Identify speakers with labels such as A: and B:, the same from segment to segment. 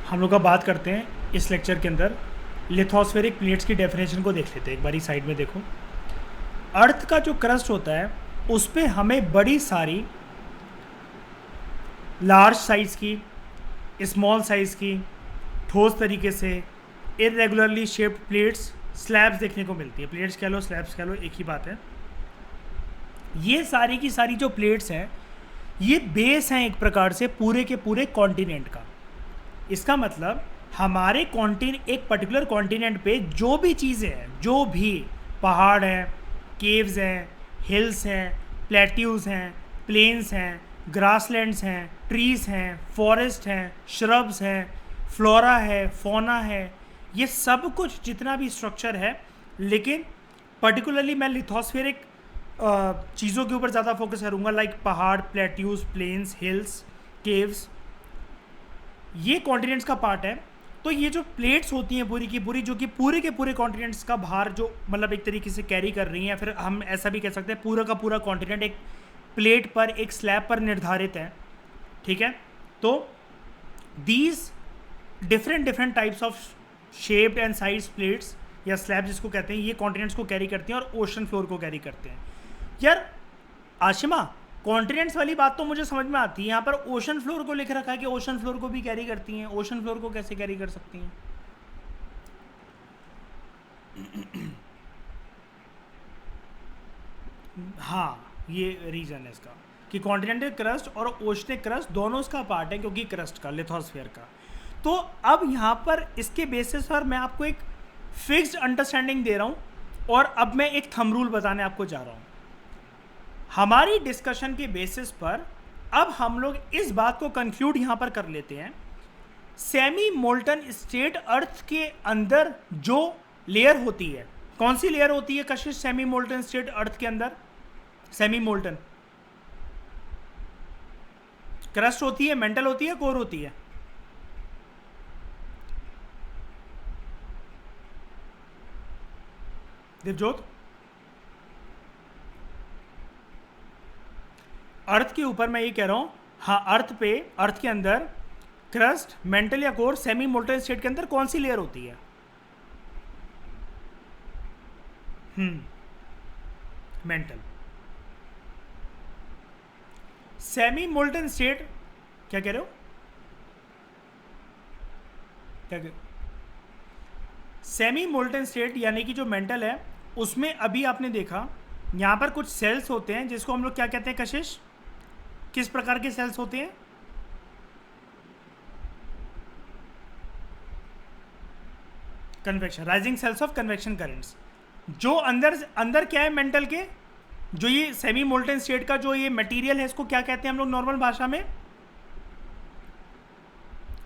A: हम लोग अब बात करते हैं इस लेक्चर के अंदर लिथोस्फेरिक प्लेट्स की डेफिनेशन को देख लेते हैं। एक बारी साइड में देखो, अर्थ का जो क्रस्ट होता है उस पर हमें बड़ी सारी लार्ज साइज़ की, स्मॉल साइज़ की, ठोस तरीके से इरेगुलरली शेप्ड प्लेट्स, स्लैब्स देखने को मिलती है। प्लेट्स कह लो, स्लैब्स कह लो, एक ही बात है। ये सारी की सारी जो प्लेट्स हैं ये बेस हैं एक प्रकार से पूरे के पूरे कॉन्टिनेंट का। इसका मतलब हमारे कॉन्टिनेंट, एक पर्टिकुलर कॉन्टिनेंट पे जो भी चीज़ें हैं, जो भी पहाड़ हैं, केव्स हैं, हिल्स हैं, प्लेट्यूज हैं, प्लेन्स हैं, ग्रासलैंड्स हैं, ट्रीज़ हैं, फॉरेस्ट हैं, श्रब्स हैं, फ्लोरा है, फौना है, ये सब कुछ जितना भी स्ट्रक्चर है। लेकिन पर्टिकुलरली मैं लिथोस्फेरिक चीज़ों के ऊपर ज़्यादा फोकस करूँगा, लाइक पहाड़, प्लेट्यूज, प्लेन्स, हिल्स, केव्स, ये कॉन्टिनेंट्स का पार्ट है। तो ये जो प्लेट्स होती हैं पूरी की पूरी, जो कि पूरे के पूरे कॉन्टिनेंट्स का भार जो मतलब एक तरीके से कैरी कर रही हैं, फिर हम ऐसा भी कह सकते हैं पूरा का पूरा कॉन्टिनेंट एक प्लेट पर, एक स्लैब पर निर्धारित है। ठीक है, तो these different types of shaped and size plates या स्लैब जिसको कहते हैं, ये कॉन्टिनेंट्स को कैरी करती हैं और ओशन फ्लोर को कैरी करते हैं। यार आशिमा, कॉन्टिनेंट्स वाली बात तो मुझे समझ में आती है, यहाँ पर ओशन फ्लोर को लिख रखा है कि ओशन फ्लोर को भी कैरी करती हैं। ओशन फ्लोर को कैसे कैरी कर सकती हैं? हाँ, ये रीज़न है इसका कि कॉन्टिनेंटल क्रस्ट और ओशनिक क्रस्ट दोनों इसका पार्ट है, क्योंकि क्रस्ट का, लिथोस्फीयर का। तो अब यहाँ पर इसके बेसिस पर मैं आपको एक फिक्स्ड अंडरस्टैंडिंग दे रहा हूँ और अब मैं एक थंब रूल बताने आपको जा रहा हूँ। हमारी डिस्कशन के बेसिस पर अब हम लोग इस बात को कंक्लूड यहाँ पर कर लेते हैं, सेमी मोल्टन स्टेट अर्थ के अंदर जो लेयर होती है, कौन सी लेयर होती है कशिश सेमी मोल्टन स्टेट अर्थ के अंदर? सेमी मोल्टन क्रस्ट होती है, मेंटल होती है, कोर होती है? देवजोत, अर्थ के ऊपर मैं ये कह रहा हूँ, हाँ अर्थ पे, अर्थ के अंदर क्रस्ट, मेंटल या कोर, सेमी मोल्टन स्टेट के अंदर कौन सी लेयर होती है? मेंटल। सेमी मोल्टन स्टेट, क्या कह रहे हो? क्या कह सेमी मोल्टन स्टेट यानी कि जो मेंटल है, उसमें अभी आपने देखा यहाँ पर कुछ सेल्स होते हैं जिसको हम लोग क्या कहते हैं कशिश? किस प्रकार के सेल्स होते हैं? Convection, rising cells of convection currents. जो अंदर क्या है मेंटल के, जो ये सेमी मोल्टन स्टेट का जो ये मटेरियल है, इसको क्या कहते हैं हम लोग नॉर्मल भाषा में?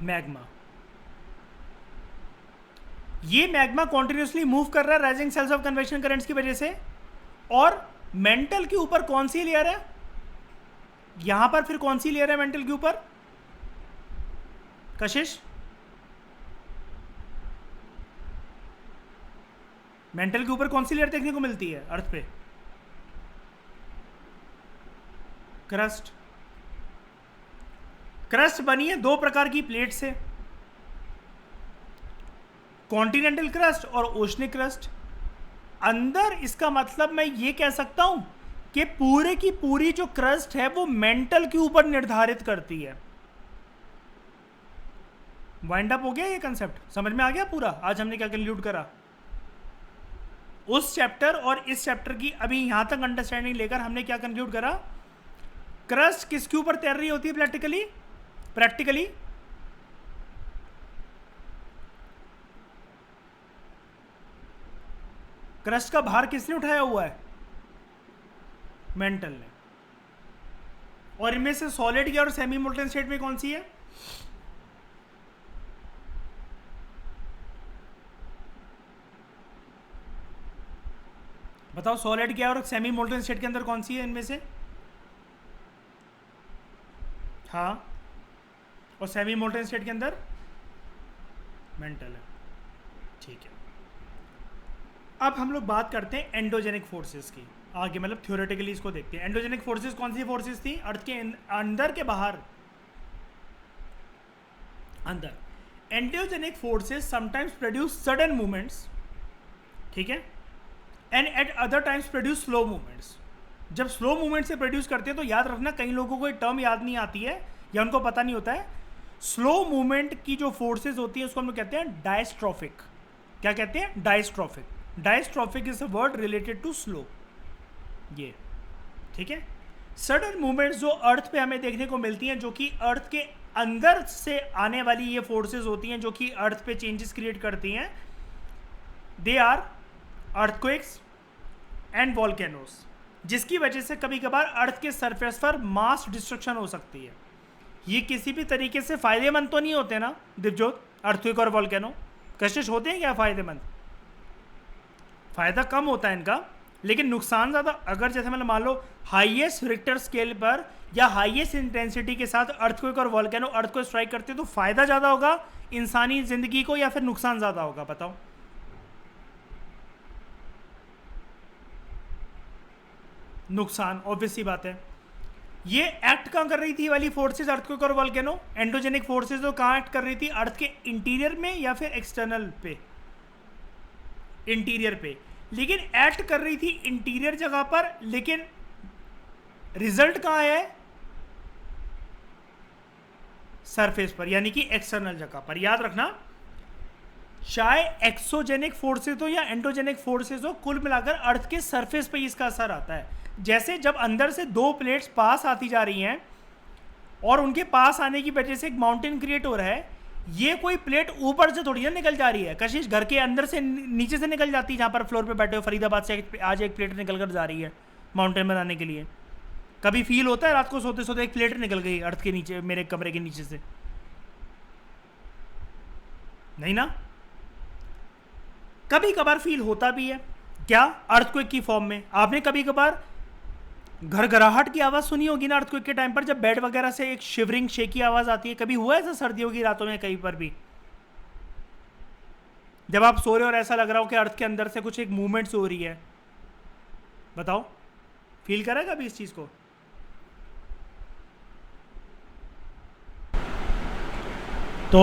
A: मैग्मा। ये मैग्मा कॉन्टिन्यूसली मूव कर रहा है rising cells of convection currents की वजह से। और मेंटल के ऊपर कौन सी लेयर है? यहां पर फिर कौन सी लेयर है मेंटल के ऊपर कशिश? मेंटल के ऊपर कौन सी लेयर देखने को मिलती है अर्थ पे? क्रस्ट। क्रस्ट बनी है दो प्रकार की प्लेट से, कॉन्टिनेंटल क्रस्ट और ओशनिक क्रस्ट। अंदर इसका मतलब मैं ये कह सकता हूं कि पूरे की पूरी जो क्रस्ट है वो मेंटल के ऊपर निर्धारित करती है। वाइंड अप हो गया ये कंसेप्ट, समझ में आ गया पूरा? आज हमने क्या कंक्लूड करा उस चैप्टर और इस चैप्टर की अभी यहां तक अंडरस्टैंडिंग लेकर हमने क्या कंक्लूड करा? क्रस्ट किसके ऊपर तैर रही होती है प्रैक्टिकली? क्रस्ट का भार किसने उठाया हुआ है? मेंटल ने। और इनमें से सॉलिड या और सेमी मोल्टन स्टेट में कौन सी है? बताओ, सॉलिड क्या और सेमी मोल्टन स्टेट के अंदर कौन सी है इनमें से? हाँ, और सेमी मोल्टन स्टेट के अंदर मेंटल है। ठीक है, अब हम लोग बात करते हैं एंडोजेनिक फोर्सेस की आगे, मतलब थ्योरेटिकली इसको देखते हैं। एंडोजेनिक फोर्सेस कौन सी फोर्सेस थी अर्थ के अंदर के बाहर? अंदर। Endogenic forces sometimes produce sudden movements, ठीक है, and eight other times produce slow movements. जब स्लो मूवमेंट से प्रोड्यूस करते हैं तो याद रखना, कई लोगों को ये टर्म याद नहीं आती है या उनको पता नहीं होता है। स्लो मूवमेंट की जो फोर्सेज होती है उसको हम लोग कहते हैं डायस्ट्रोफिक। क्या कहते हैं? Diastrophic. Diastrophic is a word related to slow, ये ठीक है। सडन मूवमेंट्स जो अर्थ पे हमें देखने को मिलती हैं, जो कि अर्थ के अंदर से आने वाली ये फोर्सेज होती हैं जो कि अर्थ पे चेंजेस क्रिएट करती हैं, they are earthquakes and volcanoes, जिसकी वजह से कभी कभार अर्थ के सरफेस पर मास डिस्ट्रक्शन हो सकती है। ये किसी भी तरीके से फायदेमंद तो नहीं होते ना दिव्योत, अर्थक्वेक और वॉल्केनो कशिश होते हैं क्या फायदेमंद? फायदा कम होता है इनका, लेकिन नुकसान ज़्यादा। अगर जैसे मतलब मान लो हाईएस्ट रिक्टर स्केल पर या हाईएस्ट इंटेंसिटी के साथ अर्थक्वेक और वॉल्केनो अर्थ को स्ट्राइक करते तो फायदा ज़्यादा होगा इंसानी ज़िंदगी को या फिर नुकसान ज़्यादा होगा? बताओ। नुकसान, ऑब्वियस सी बात है। ये एक्ट कहाँ कर रही थी वाली फोर्सेज, अर्थक्वेक और वॉल्केनो? एंडोजेनिक फोर्सेज तो कहाँ एक्ट कर रही थी? अर्थ के इंटीरियर में या फिर एक्सटर्नल पे? इंटीरियर पे। लेकिन एक्ट कर रही थी इंटीरियर जगह पर, लेकिन रिजल्ट कहाँ है? सरफेस पर, यानी कि एक्सटर्नल जगह पर। याद रखना, चाहे एक्सोजेनिक फोर्सेज हो या एंडोजेनिक फोर्सेज हो, कुल मिलाकर अर्थ के सरफेस पर इसका असर आता है। जैसे जब अंदर से दो प्लेट्स पास आती जा रही हैं और उनके पास आने की वजह से एक माउंटेन क्रिएट हो रहा है, ये कोई प्लेट ऊपर से थोड़ी ना निकल जा रही है, कशिश घर के अंदर से नीचे से निकल जाती है। जहाँ पर फ्लोर पे बैठे हो फरीदाबाद से आज एक प्लेट निकल कर जा रही है माउंटेन बनाने के लिए। कभी फील होता है रात को सोते सोते एक प्लेट निकल गई अर्थ के नीचे, मेरे कमरे के नीचे से? नहीं ना। कभी कभार फील होता भी है। क्या? अर्थक्वेक की फॉर्म में। आपने कभी कभार घरघराहट की आवाज़ सुनी होगी ना अर्थक्वेक के टाइम पर, जब बेड वगैरह से एक शिवरिंग शेकी आवाज़ आती है। कभी हुआ है ऐसा सर्दियों की रातों में कहीं पर भी, जब आप सो रहे हो और ऐसा लग रहा हो कि अर्थ के अंदर से कुछ एक मूवमेंट्स हो रही है? बताओ, फील करा कभी इस चीज़ को? तो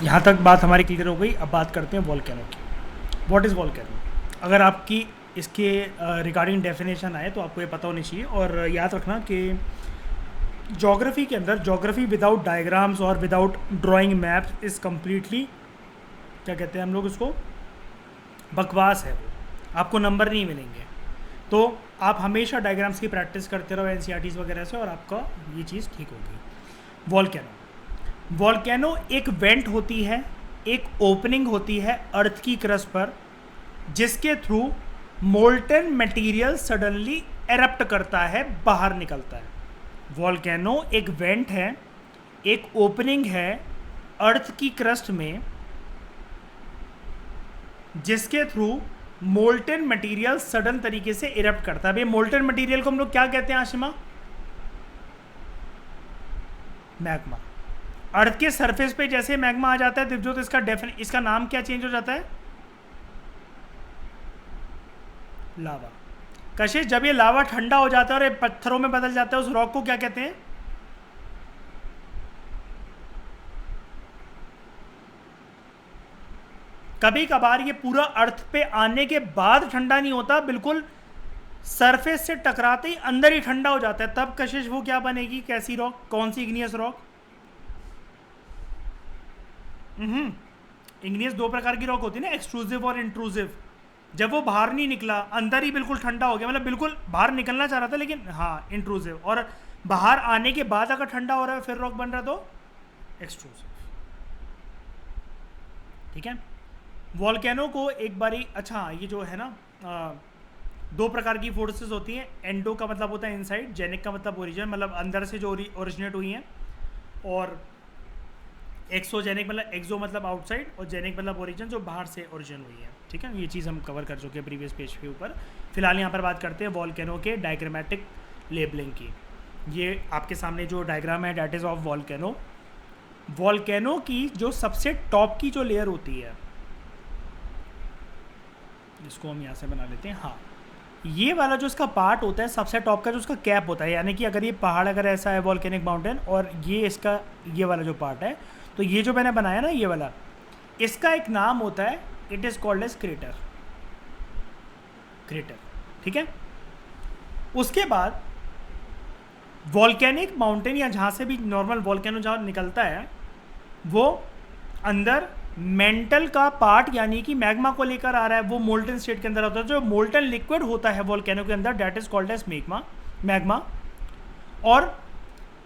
A: यहाँ तक बात हमारी क्लियर हो गई। अब बात करते हैं वॉल्केनो की। What is volcano? अगर आपकी इसके रिगार्डिंग डेफिनेशन आए तो आपको ये पता होनी चाहिए। और याद रखना कि ज्योग्राफी के अंदर, ज्योग्राफी विदाउट डायग्राम्स और without drawing maps is completely, क्या कहते हैं हम लोग उसको, बकवास है। वो आपको नंबर नहीं मिलेंगे। तो आप हमेशा डायग्राम्स की प्रैक्टिस करते रहो एनसीईआरटीज़ वगैरह से, और आपका ये चीज़ ठीक होगी। वॉल्केनो, वॉल्केनो एक वेंट होती है, एक ओपनिंग होती है अर्थ की क्रस्ट पर, जिसके through molten material suddenly erupt करता है, बाहर निकलता है। वॉल्केनो एक वेंट है, एक ओपनिंग है अर्थ की क्रस्ट में, जिसके थ्रू मोल्टन मटेरियल सडन तरीके से इरप्ट करता है। भाई मोल्टन मटेरियल को हम लोग क्या कहते हैं आशिमा? मैग्मा। अर्थ के सरफेस पे जैसे मैग्मा आ जाता है दिव्योत, इसका नाम क्या चेंज हो जाता है? लावा। कशिश, जब ये लावा ठंडा हो जाता है और ये पत्थरों में बदल जाता है, उस रॉक को क्या कहते हैं? कभी कभार ये पूरा अर्थ पे आने के बाद ठंडा नहीं होता, बिल्कुल सरफेस से टकराते ही अंदर ही ठंडा हो जाता है। तब कशिश वो क्या बनेगी? कैसी रॉक? कौन सी इग्नियस रॉक? इग्नियस दो प्रकार की रॉक होती है ना, एक्सट्रूसिव और इंट्रूसिव। जब वो बाहर नहीं निकला, अंदर ही बिल्कुल ठंडा हो गया, मतलब बिल्कुल बाहर निकलना चाह रहा था लेकिन हाँ इंट्रूसिव, और बाहर आने के बाद अगर ठंडा हो रहा है फिर रॉक बन रहा तो एक्सट्रूसिव। ठीक है। वॉल्केनो को एक बारी, अच्छा ये जो है ना, दो प्रकार की फोर्सेस होती हैं। एंडो का मतलब होता है इनसाइड, जेनिक का मतलब ओरिजिन, मतलब अंदर से जो ओरिजिनेट हुई हैं, और एक्सोजेनिक मतलब एक्सो मतलब आउटसाइड, और जेनिक मतलब ओरिजिन, जो बाहर से ओरिजिन हुई है। ठीक है, ये चीज़ हम कवर कर चुके हैं प्रीवियस पेज के ऊपर। फिलहाल यहाँ पर बात करते हैं वॉल्केनो के डायग्रामेटिक लेबलिंग की। ये आपके सामने जो डायग्राम है that is of volcano. Volcano की जो सबसे टॉप की जो लेयर होती है, इसको हम यहाँ से बना लेते हैं, हाँ, ये वाला जो इसका पार्ट होता है सबसे टॉप का, जो उसका कैप होता है, यानी कि अगर ये पहाड़ अगर ऐसा है वॉल्केनिक माउंटेन, और ये इसका ये वाला जो पार्ट है, तो ये जो मैंने बनाया ना ये वाला, इसका एक नाम होता है, it is called as crater. Crater, ठीक है। उसके बाद वॉल्केनिक माउंटेन या जहाँ से भी नॉर्मल वॉल्केनो जहाँ निकलता है, वो अंदर मेंटल का पार्ट यानी कि मैग्मा को लेकर आ रहा है, वो मोल्टन स्टेट के अंदर होता है। जो मोल्टन लिक्विड होता है वॉल्केनो के अंदर, that is called as magma. और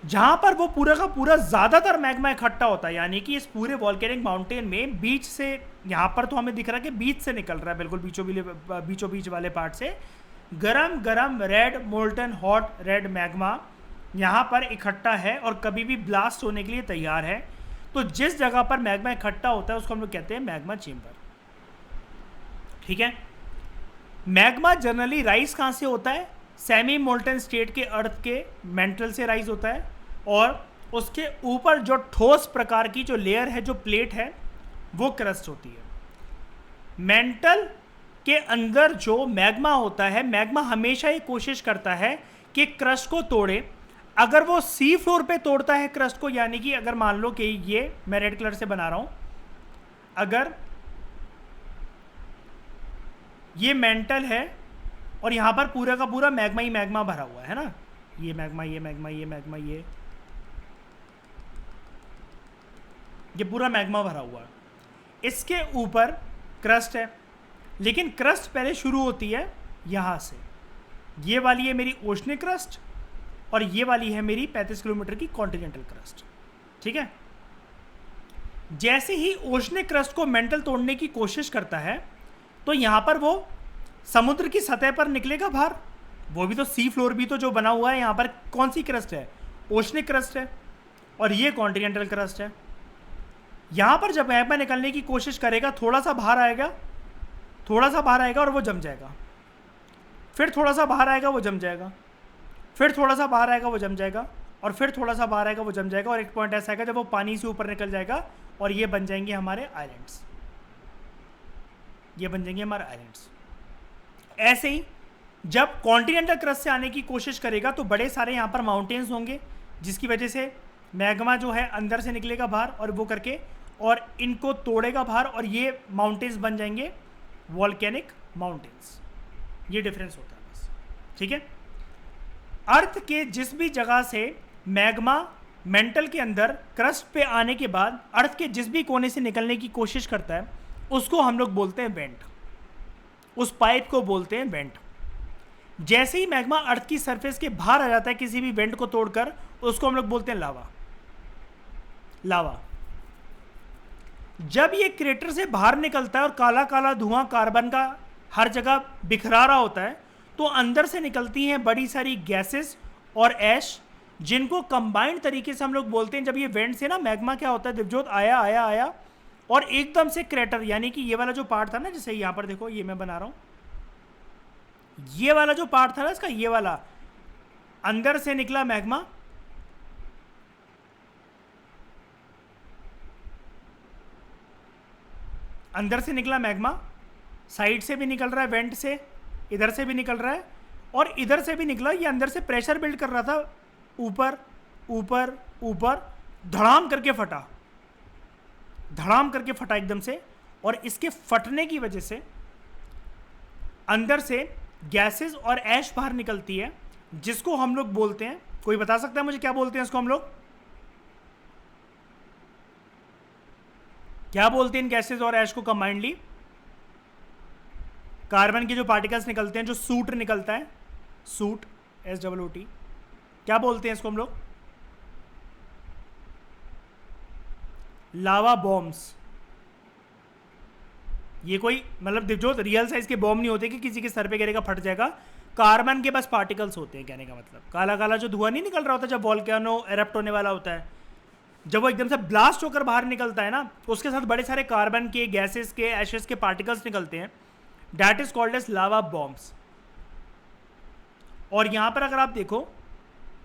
A: जहाँ पर वो पूरा का पूरा ज़्यादातर मैग्मा इकट्ठा होता है, यानी कि इस पूरे वॉल्केनिक माउंटेन में बीच से, यहाँ पर तो हमें दिख रहा है कि बीच से निकल रहा है, बिल्कुल बीचों बीच वाले पार्ट से गरम गरम red molten hot red magma यहाँ पर इकट्ठा है और कभी भी ब्लास्ट होने के लिए तैयार है। तो जिस जगह पर मैग्मा इकट्ठा होता है उसको हम लोग कहते हैं मैग्मा चेम्बर, ठीक है। मैग्मा जनरली राइज कहाँ से होता है? सेमी मोल्टन स्टेट के अर्थ के मेंटल से राइज होता है, और उसके ऊपर जो ठोस प्रकार की जो लेयर है, जो प्लेट है, वो क्रस्ट होती है। मेंटल के अंदर जो मैग्मा होता है, मैग्मा हमेशा ही कोशिश करता है कि क्रस्ट को तोड़े। अगर वो सी फ्लोर पे तोड़ता है क्रस्ट को, यानी कि अगर मान लो कि ये मैं रेड कलर से बना रहा हूं, अगर ये मेंटल है और यहां पर पूरा का पूरा मैग्मा ही मैग्मा भरा हुआ है ना, ये मैग्मा ये मैग्मा ये मैग्मा ये पूरा मैग्मा भरा हुआ है, इसके ऊपर क्रस्ट है। लेकिन क्रस्ट पहले शुरू होती है यहां से, ये वाली है मेरी ओशनिक क्रस्ट और ये वाली है मेरी 35 किलोमीटर की कॉन्टिनेंटल क्रस्ट, ठीक है। जैसे ही ओशनिक क्रस्ट को मेंटल तोड़ने की कोशिश करता है, तो यहां पर वो समुद्र की सतह पर निकलेगा बाहर। वो भी तो सी फ्लोर भी तो जो बना हुआ है, यहां पर कौन सी क्रस्ट है? ओशनिक क्रस्ट है, और ये कॉन्टिनेंटल क्रस्ट है। यहां पर जब मैग्मा निकलने की कोशिश करेगा, थोड़ा सा बाहर आएगा, थोड़ा सा बाहर आएगा और वो जम जाएगा, फिर थोड़ा सा बाहर आएगा वो जम जाएगा, फिर थोड़ा सा बाहर आएगा वो जम जाएगा, और फिर थोड़ा सा बाहर आएगा वो जम जाएगा, और एक पॉइंट ऐसा आएगा जब वो पानी से ऊपर निकल जाएगा और ये बन जाएंगे हमारे आइलैंड्स, ये बन जाएंगे हमारे आइलैंड्स। ऐसे ही जब कॉन्टिनेंटल क्रस्ट से आने की कोशिश करेगा, तो बड़े सारे यहाँ पर माउंटेन्स होंगे, जिसकी वजह से मैग्मा जो है अंदर से निकलेगा बाहर और वो करके और इनको तोड़ेगा बाहर, और ये माउंटेन्स बन जाएंगे वॉल्केनिक माउंटेन्स। ये डिफरेंस होता है बस, ठीक है। अर्थ के जिस भी जगह से मैग्मा मेंटल के अंदर क्रस्ट पे आने के बाद अर्थ के जिस भी कोने से निकलने की कोशिश करता है, उसको हम लोग बोलते हैं वेंट। उस पाइप को बोलते हैं वेंट। जैसे ही मैग्मा अर्थ की सरफेस के बाहर आ जाता है किसी भी वेंट को तोड़कर, उसको हम लोग बोलते हैं लावा। लावा जब ये क्रेटर से बाहर निकलता है और काला काला धुआं कार्बन का हर जगह बिखरा रहा होता है, तो अंदर से निकलती हैं बड़ी सारी गैसेस और ऐश, जिनको कंबाइंड तरीके से हम लोग बोलते हैं। जब ये वेंट से ना मैग्मा क्या होता है, दिवजोत आया आया आया और एकदम से क्रेटर, यानी कि ये वाला जो पार्ट था ना, जैसे यहाँ पर देखो ये मैं बना रहा हूँ, ये वाला जो पार्ट था ना इसका, ये वाला अंदर से निकला मैग्मा, अंदर से निकला मैग्मा, साइड से भी निकल रहा है वेंट से, इधर से भी निकल रहा है और इधर से भी निकला। ये अंदर से प्रेशर बिल्ड कर रहा था, ऊपर ऊपर ऊपर, धड़ाम करके फटा, धड़ाम करके फटा एकदम से, और इसके फटने की वजह से अंदर से गैसेस और ऐश बाहर निकलती है, जिसको हम लोग बोलते हैं, कोई बता सकता है मुझे क्या बोलते हैं इसको? हम लोग क्या बोलते हैं इन गैसेस और ऐश को कंबाइंडली? कार्बन के जो पार्टिकल्स निकलते हैं, जो सूट निकलता है, सूट SOOT, क्या बोलते हैं इसको हम लोग? लावा बॉम्ब्स। ये कोई मतलब जो रियल साइज के बॉम्ब नहीं होते कि किसी के सर पे गिरेगा फट जाएगा, कार्बन के बस पार्टिकल्स होते हैं। कहने का मतलब काला काला जो धुआं नहीं निकल रहा होता जब वॉल्केनो एरप्ट होने वाला होता है, जब वो एकदम से ब्लास्ट होकर बाहर निकलता है ना, उसके साथ बड़े सारे कार्बन के, गैसेस के, एशेस के पार्टिकल्स निकलते हैं, that is called as lava bombs. और यहां पर अगर आप देखो,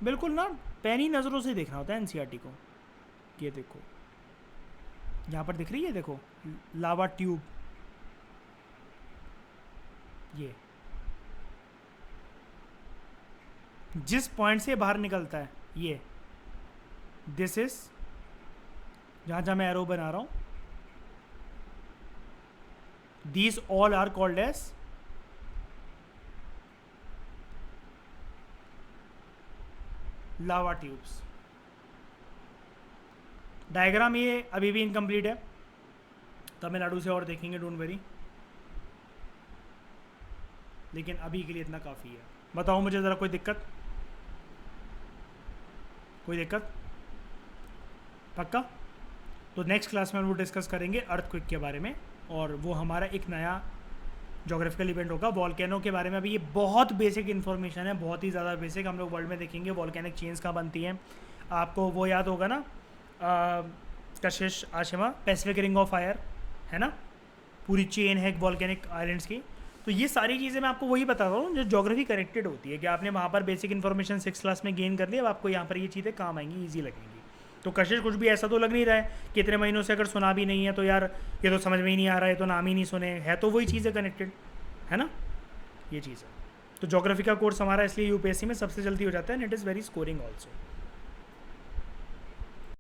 A: बिल्कुल ना पैनी नजरों से देखना होता है NCERT को। ये देखो यहां पर दिख रही है, देखो लावा ट्यूब, जिस पॉइंट से बाहर निकलता है ये, दिस इज जहाँ जहाँ मैं एरो बना रहा हूँ, these all are called as lava tubes. Diagram ये अभी भी इनकम्प्लीट है, तमिलनाडु से और देखेंगे, डोंट वरी, लेकिन अभी के लिए इतना काफ़ी है। बताओ मुझे ज़रा कोई दिक्कत, कोई दिक्कत? पक्का? तो नेक्स्ट क्लास में हम वो डिस्कस करेंगे अर्थक्वेक के बारे में, और वो हमारा एक नया जोग्राफिकल इवेंट होगा। वॉल्केनो के बारे में अभी ये बहुत बेसिक इन्फॉर्मेशन है, बहुत ही ज़्यादा बेसिक। हम लोग वर्ल्ड में देखेंगे वॉल्केनिक चेन्स कहाँ बनती हैं। आपको वो याद होगा ना, कशिश Ashima, Pacific ring of fire है ना, पूरी चेन है वॉल्केनिक आइलैंड्स की। तो ये सारी चीज़ें मैं आपको वही बता रहा हूँ जो ज्योग्राफी कनेक्टेड होती है, कि आपने वहाँ पर बेसिक इन्फॉर्मेशन 6 क्लास में गेन कर लिया, अब आपको यहाँ पर ये चीज़ें काम आएंगी, ईजी लगेंगी। तो कशिश कुछ भी ऐसा तो लग नहीं रहा है कि इतने महीनों से अगर सुना भी नहीं है तो यार ये तो समझ में ही नहीं आ रहा है, तो नाम ही नहीं सुने, है तो वही चीज़ें कनेक्टेड, है ना, ये चीज़ है। तो ज्योग्राफी का कोर्स हमारा इसलिए यूपीएससी में सबसे जल्दी हो जाता है, and it is very scoring also.